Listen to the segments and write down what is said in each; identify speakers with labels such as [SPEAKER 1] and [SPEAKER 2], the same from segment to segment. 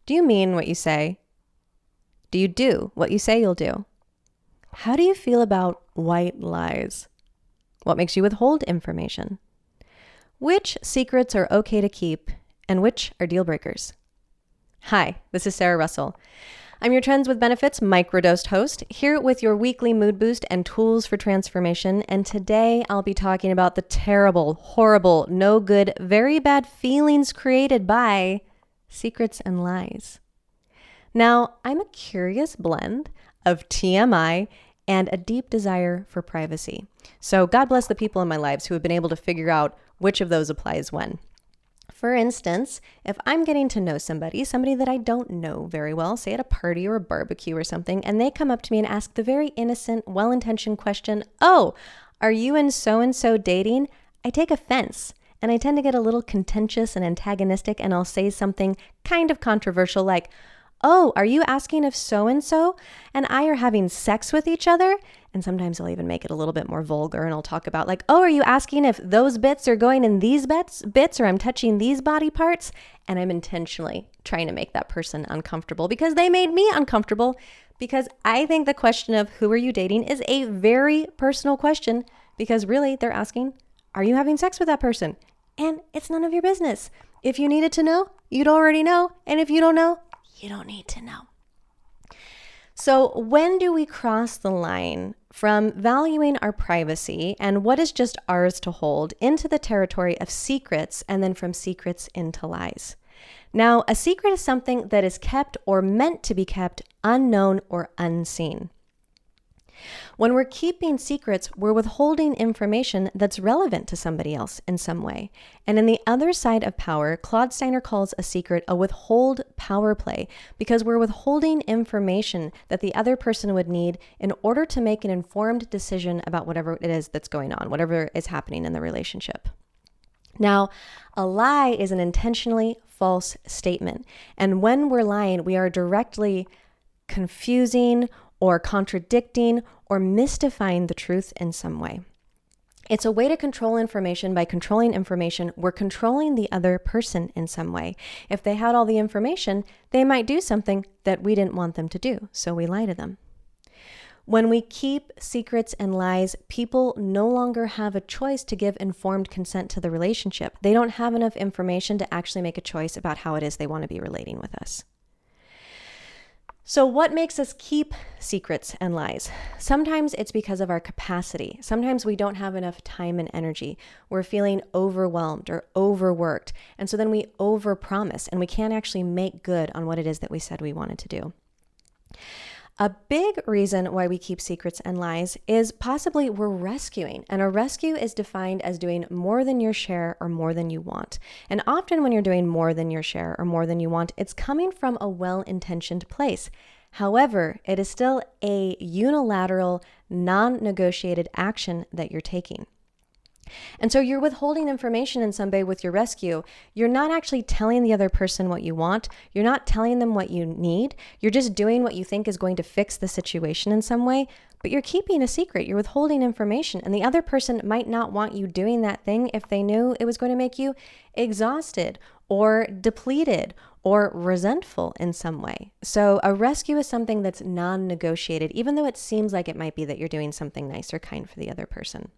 [SPEAKER 1] Do you mean what you say? Do you do what you say you'll do? How do you feel about white lies? What makes you withhold information? Which secrets are okay to keep and which are deal breakers? Hi, this is Sarah Russell. I'm your Trends with Benefits microdosed host, here with your weekly mood boost and tools for transformation. And today I'll be talking about the terrible, horrible, no good, very bad feelings created by secrets and lies. Now, I'm a curious blend of TMI and a deep desire for privacy. So God bless the people in my lives who have been able to figure out which of those applies when. For instance, if I'm getting to know somebody that I don't know very well, say at a party or a barbecue or something, and they come up to me and ask the very innocent, well-intentioned question, "Oh, are you and so-and-so dating?" I take offense, and I tend to get a little contentious and antagonistic, and I'll say something kind of controversial like, "Oh, are you asking if so-and-so and I are having sex with each other?" And sometimes I'll even make it a little bit more vulgar and I'll talk about like, "Oh, are you asking if those bits are going in these bits or I'm touching these body parts?" And I'm intentionally trying to make that person uncomfortable because they made me uncomfortable, because I think the question of who are you dating is a very personal question, because really they're asking, are you having sex with that person? And it's none of your business. If you needed to know, you'd already know. And if you don't know, you don't need to know. So when do we cross the line from valuing our privacy and what is just ours to hold into the territory of secrets, and then from secrets into lies? Now, a secret is something that is kept or meant to be kept unknown or unseen. When we're keeping secrets, we're withholding information that's relevant to somebody else in some way. And in the other side of power, Claude Steiner calls a secret a withhold power play, because we're withholding information that the other person would need in order to make an informed decision about whatever it is that's going on, whatever is happening in the relationship. Now, a lie is an intentionally false statement. And when we're lying, we are directly confusing or contradicting or mystifying the truth in some way. It's a way to control information. By controlling information, we're controlling the other person in some way. If they had all the information, they might do something that we didn't want them to do, so we lie to them. When we keep secrets and lies, people no longer have a choice to give informed consent to the relationship. They don't have enough information to actually make a choice about how it is they want to be relating with us. So what makes us keep secrets and lies? Sometimes it's because of our capacity. Sometimes we don't have enough time and energy. We're feeling overwhelmed or overworked. And so then we overpromise and we can't actually make good on what it is that we said we wanted to do. A big reason why we keep secrets and lies is possibly we're rescuing. And a rescue is defined as doing more than your share or more than you want. And often when you're doing more than your share or more than you want, it's coming from a well-intentioned place. However, it is still a unilateral, non-negotiated action that you're taking. And so you're withholding information in some way with your rescue. You're not actually telling the other person what you want. You're not telling them what you need. You're just doing what you think is going to fix the situation in some way, but you're keeping a secret. You're withholding information, and the other person might not want you doing that thing if they knew it was going to make you exhausted or depleted or resentful in some way. So a rescue is something that's non-negotiated, even though it seems like it might be that you're doing something nice or kind for the other person.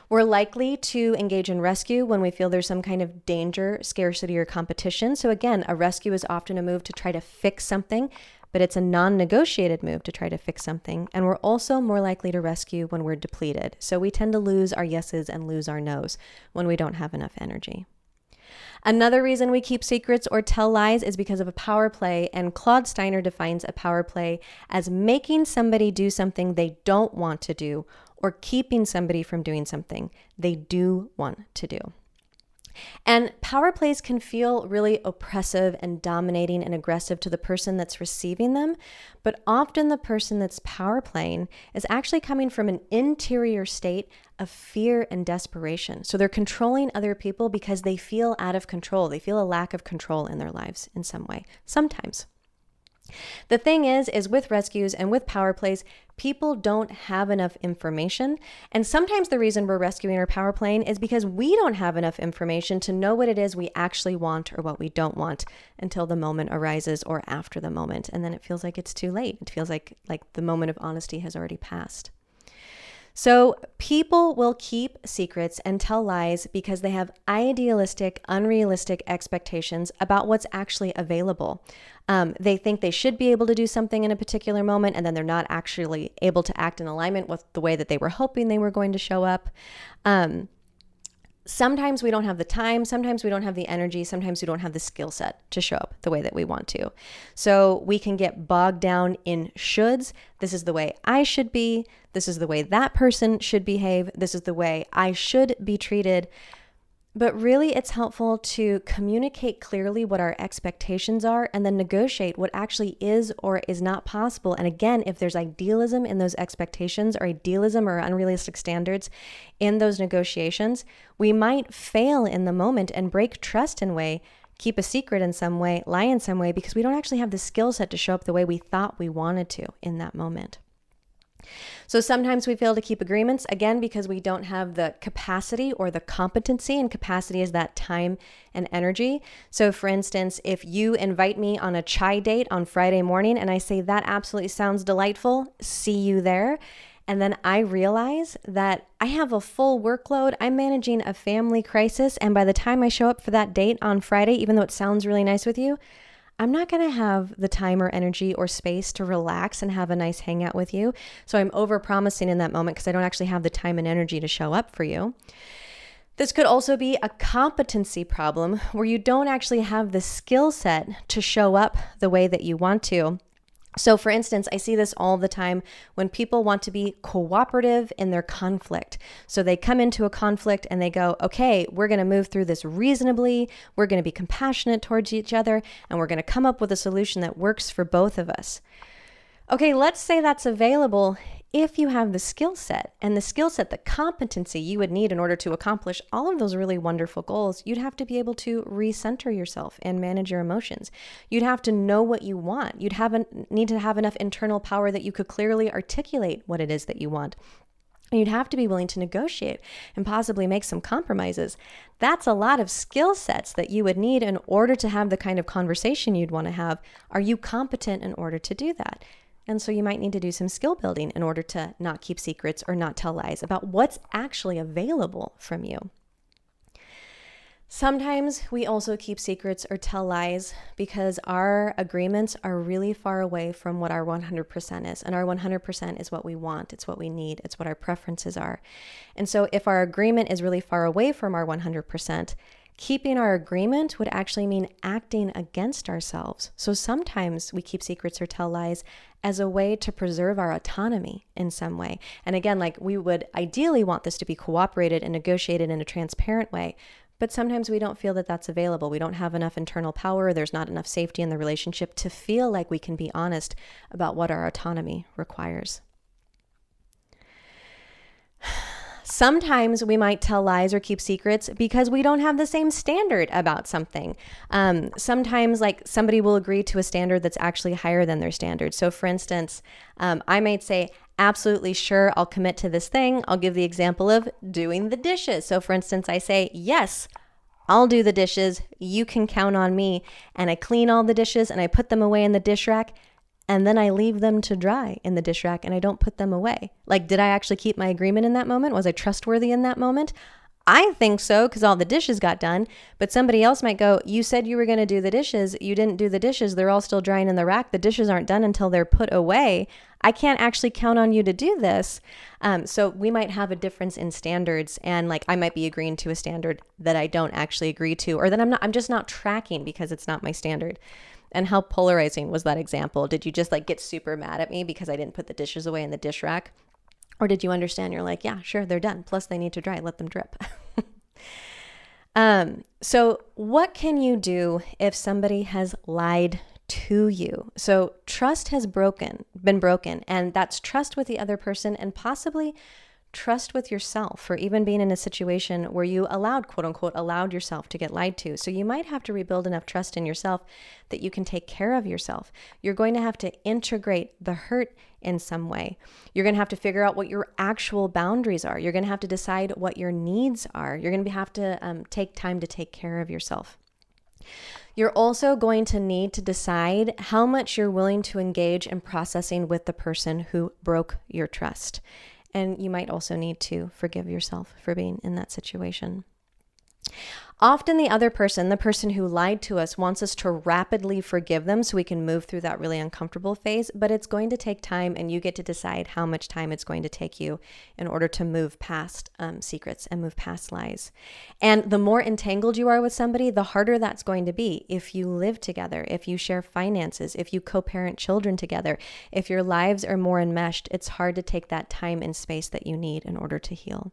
[SPEAKER 1] We're likely to engage in rescue when we feel there's some kind of danger, scarcity, or competition. So again, a rescue is often a move to try to fix something, but it's a non-negotiated move to try to fix something. And we're also more likely to rescue when we're depleted. So we tend to lose our yeses and lose our nos when we don't have enough energy. Another reason we keep secrets or tell lies is because of a power play, and Claude Steiner defines a power play as making somebody do something they don't want to do or keeping somebody from doing something they do want to do. And power plays can feel really oppressive and dominating and aggressive to the person that's receiving them, but often the person that's power playing is actually coming from an interior state of fear and desperation. So they're controlling other people because they feel out of control. They feel a lack of control in their lives in some way, sometimes. The thing is with rescues and with power plays, people don't have enough information. And sometimes the reason we're rescuing or power playing is because we don't have enough information to know what it is we actually want or what we don't want until the moment arises or after the moment. And then it feels like it's too late. It feels like the moment of honesty has already passed. So people will keep secrets and tell lies because they have idealistic, unrealistic expectations about what's actually available. They think they should be able to do something in a particular moment, and then they're not actually able to act in alignment with the way that they were hoping they were going to show up. Sometimes we don't have the time, sometimes we don't have the energy, sometimes we don't have the skill set to show up the way that we want to. So we can get bogged down in shoulds. This is the way I should be. This is the way that person should behave. This is the way I should be treated. But really, it's helpful to communicate clearly what our expectations are and then negotiate what actually is or is not possible. And again, if there's idealism in those expectations or idealism or unrealistic standards in those negotiations, we might fail in the moment and break trust in a way, keep a secret in some way, lie in some way, because we don't actually have the skill set to show up the way we thought we wanted to in that moment. So sometimes we fail to keep agreements, again, because we don't have the capacity or the competency, and capacity is that time and energy. So for instance, if you invite me on a chai date on Friday morning and I say, that absolutely sounds delightful, see you there. And then I realize that I have a full workload, I'm managing a family crisis, and by the time I show up for that date on Friday, even though it sounds really nice with you, I'm not going to have the time or energy or space to relax and have a nice hangout with you. So I'm over-promising in that moment because I don't actually have the time and energy to show up for you. This could also be a competency problem where you don't actually have the skill set to show up the way that you want to. So for instance, I see this all the time when people want to be cooperative in their conflict. So they come into a conflict and they go, okay, we're going to move through this reasonably. We're going to be compassionate towards each other, and we're going to come up with a solution that works for both of us. Okay, let's say that's available if you have the skill set, and the skill set, the competency you would need in order to accomplish all of those really wonderful goals. You'd have to be able to recenter yourself and manage your emotions. You'd have to know what you want. You'd need to have enough internal power that you could clearly articulate what it is that you want. And you'd have to be willing to negotiate and possibly make some compromises. That's a lot of skill sets that you would need in order to have the kind of conversation you'd want to have. Are you competent in order to do that? And so you might need to do some skill building in order to not keep secrets or not tell lies about what's actually available from you. Sometimes we also keep secrets or tell lies because our agreements are really far away from what our 100% is. And our 100% is what we want. It's what we need. It's what our preferences are. And so if our agreement is really far away from our 100%, keeping our agreement would actually mean acting against ourselves. So sometimes we keep secrets or tell lies as a way to preserve our autonomy in some way. And again, like, we would ideally want this to be cooperated and negotiated in a transparent way, but sometimes we don't feel that that's available. We don't have enough internal power. There's not enough safety in the relationship to feel like we can be honest about what our autonomy requires. Sometimes we might tell lies or keep secrets because we don't have the same standard about something. Sometimes, like, somebody will agree to a standard that's actually higher than their standard. So for instance, I might say, absolutely sure, I'll commit to this thing. I'll give the example of doing the dishes. So for instance, I say, yes, I'll do the dishes. You can count on me. And I clean all the dishes and I put them away in the dish rack. And then I leave them to dry in the dish rack and I don't put them away. Like, did I actually keep my agreement in that moment? Was I trustworthy in that moment? I think so, because all the dishes got done. But somebody else might go, you said you were going to do the dishes. You didn't do the dishes. They're all still drying in the rack. The dishes aren't done until they're put away. I can't actually count on you to do this. So we might have a difference in standards, and like, I might be agreeing to a standard that I don't actually agree to, or that I'm just not tracking because it's not my standard. And how polarizing was that example? Did you just like get super mad at me because I didn't put the dishes away in the dish rack? Or did you understand? You're like, yeah, sure, they're done. Plus they need to dry. Let them drip. So what can you do if somebody has lied to you? So trust has been broken, and that's trust with the other person and possibly trust with yourself for even being in a situation where you allowed, quote unquote, allowed yourself to get lied to. So you might have to rebuild enough trust in yourself that you can take care of yourself. You're going to have to integrate the hurt in some way. You're going to have to figure out what your actual boundaries are. You're going to have to decide what your needs are. You're going to have to take time to take care of yourself. You're also going to need to decide how much you're willing to engage in processing with the person who broke your trust. And you might also need to forgive yourself for being in that situation. Often the other person, the person who lied to us, wants us to rapidly forgive them so we can move through that really uncomfortable phase, but it's going to take time, and you get to decide how much time it's going to take you in order to move past secrets and move past lies. And the more entangled you are with somebody, the harder that's going to be. If you live together, if you share finances, if you co-parent children together, if your lives are more enmeshed, it's hard to take that time and space that you need in order to heal.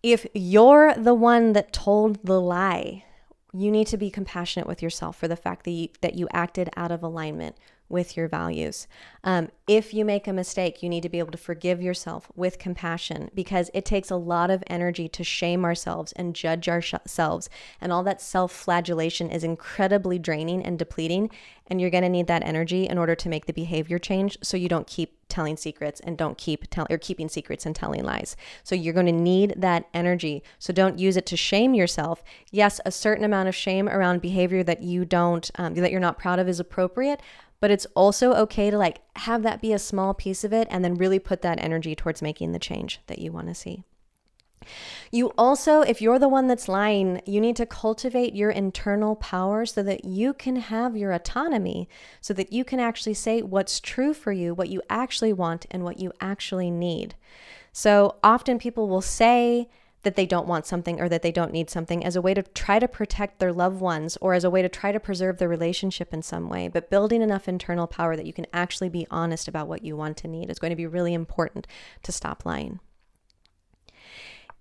[SPEAKER 1] If you're the one that told the lie, you need to be compassionate with yourself for the fact that you acted out of alignment with your values. If you make a mistake, you need to be able to forgive yourself with compassion, because it takes a lot of energy to shame ourselves and judge ourselves. And all that self-flagellation is incredibly draining and depleting. And you're going to need that energy in order to make the behavior change so you don't keep telling secrets and don't keep keeping secrets and telling lies. So you're going to need that energy. So don't use it to shame yourself. Yes, a certain amount of shame around behavior that you don't, that you're not proud of is appropriate, but it's also okay to have that be a small piece of it and then really put that energy towards making the change that you want to see. You also, if you're the one that's lying, you need to cultivate your internal power so that you can have your autonomy, so that you can actually say what's true for you, what you actually want, and what you actually need. So often people will say that they don't want something or that they don't need something as a way to try to protect their loved ones or as a way to try to preserve the relationship in some way. But building enough internal power that you can actually be honest about what you want and need is going to be really important to stop lying.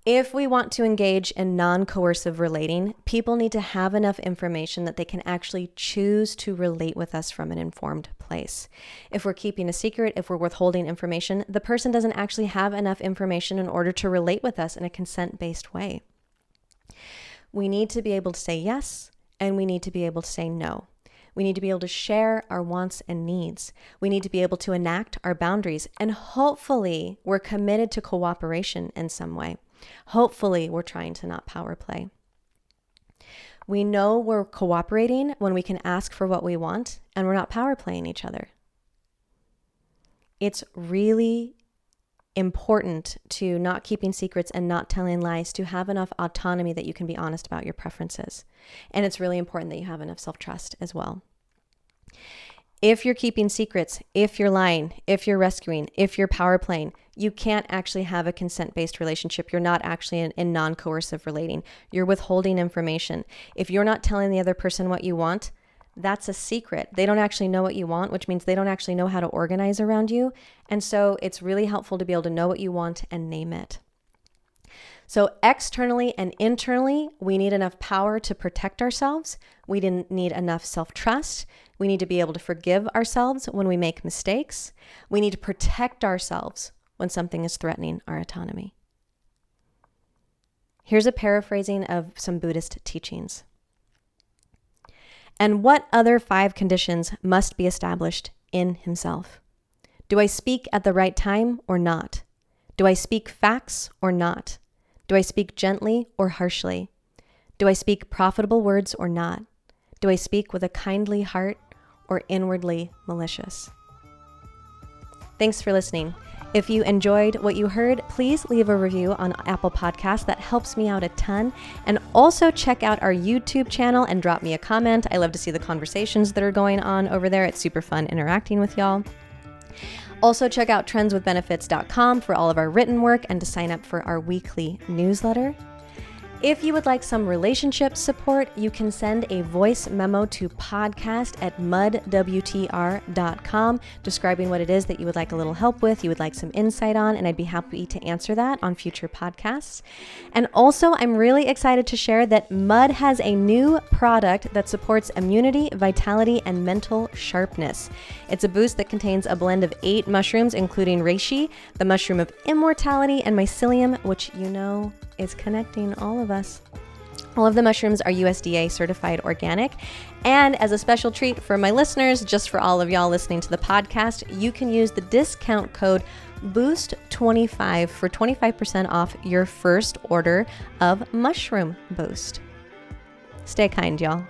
[SPEAKER 1] If we want to engage in non-coercive relating, people need to have enough information that they can actually choose to relate with us from an informed place. If we're keeping a secret, if we're withholding information, the person doesn't actually have enough information in order to relate with us in a consent-based way. We need to be able to say yes, and we need to be able to say no. We need to be able to share our wants and needs. We need to be able to enact our boundaries, and hopefully we're committed to cooperation in some way. Hopefully, we're trying to not power play. We know we're cooperating when we can ask for what we want and we're not power playing each other. It's really important to not keeping secrets and not telling lies, to have enough autonomy that you can be honest about your preferences. And it's really important that you have enough self-trust as well. If you're keeping secrets, if you're lying, if you're rescuing, if you're power playing, you can't actually have a consent-based relationship. You're not actually in non-coercive relating. You're withholding information. If you're not telling the other person what you want, that's a secret. They don't actually know what you want, which means they don't actually know how to organize around you. And so it's really helpful to be able to know what you want and name it. So externally and internally, we need enough power to protect ourselves. We need enough self-trust. We need to be able to forgive ourselves when we make mistakes. We need to protect ourselves when something is threatening our autonomy. Here's a paraphrasing of some Buddhist teachings. And what other 5 conditions must be established in himself? Do I speak at the right time or not? Do I speak facts or not? Do I speak gently or harshly? Do I speak profitable words or not? Do I speak with a kindly heart or inwardly malicious? Thanks for listening. If you enjoyed what you heard, please leave a review on Apple Podcasts. That helps me out a ton. And also check out our YouTube channel and drop me a comment. I love to see the conversations that are going on over there. It's super fun interacting with y'all. Also check out trendswithbenefits.com for all of our written work and to sign up for our weekly newsletter. If you would like some relationship support, you can send a voice memo to podcast@mudwtr.com describing what it is that you would like a little help with, you would like some insight on, and I'd be happy to answer that on future podcasts. And also, I'm really excited to share that MUD has a new product that supports immunity, vitality, and mental sharpness. It's a boost that contains a blend of 8 mushrooms, including reishi, the mushroom of immortality, and mycelium, which you know is connecting all of us. All of the mushrooms are USDA certified organic. And as a special treat for my listeners, just for all of y'all listening to the podcast, you can use the discount code BOOST25 for 25% off your first order of Mushroom Boost. Stay kind, y'all.